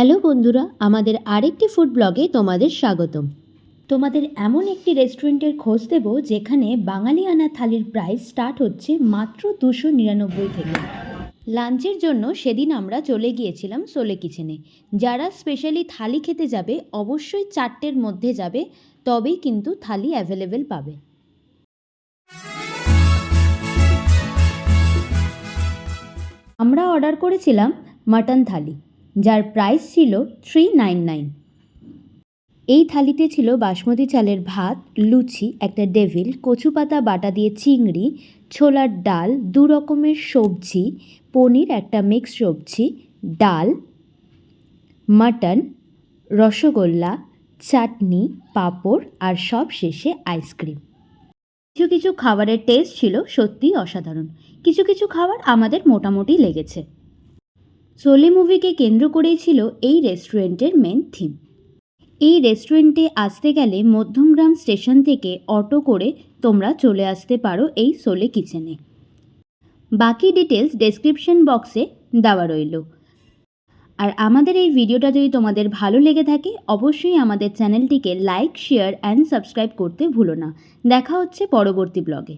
Hello বন্ধুরা, আমাদের আরেকটি ফুড ব্লগে তোমাদের স্বাগতম। তোমাদের এমন একটি রেস্টুরেন্টের খোঁজ দেব যেখানে বাঙালিয়ানা থালির প্রাইস স্টার্ট হচ্ছে মাত্র 299 থেকে। লাঞ্চের জন্য সেদিন আমরা চলে গিয়েছিলাম সোলে কিচেনে। যারা স্পেশালি থালি খেতে যাবে অবশ্যই 4টের মধ্যে যাবে, তবেই কিন্তু থালি অ্যাভেলেবেল পাবে। আমরা অর্ডার করেছিলাম মাটন থালি, যার প্রাইস ছিল 399। এই থালিতে ছিল বাসমতি চালের ভাত, লুচি, একটা ডেভিল, কচু পাতা বাটা দিয়ে চিংড়ি, ছোলার ডাল, 2 রকমের সবজি, পনির, একটা মিক্স সবজি, ডাল, মাটন, রসগোল্লা, চাটনি, পাঁপড় আর সব শেষে আইসক্রিম। কিছু কিছু খাবারের টেস্ট ছিল সত্যিই অসাধারণ। কিছু কিছু খাবার আমাদের মোটামুটি লেগেছে। শোলে মুভিকে কেন্দ্র করেই ছিল এই রেস্টুরেন্টের মেন থিম। এই রেস্টুরেন্টে আসতে গেলে মধ্যমগ্রাম স্টেশন থেকে অটো করে তোমরা চলে আসতে পারো এই শোলে কিচেনে। বাকি ডিটেলস ডেসক্রিপশন বক্সে দেওয়া রইল। আর আমাদের এই ভিডিওটা যদি তোমাদের ভালো লেগে থাকে অবশ্যই আমাদের চ্যানেলটিকে লাইক, শেয়ার অ্যান্ড সাবস্ক্রাইব করতে ভুলো না। দেখা হচ্ছে পরবর্তী ব্লগে।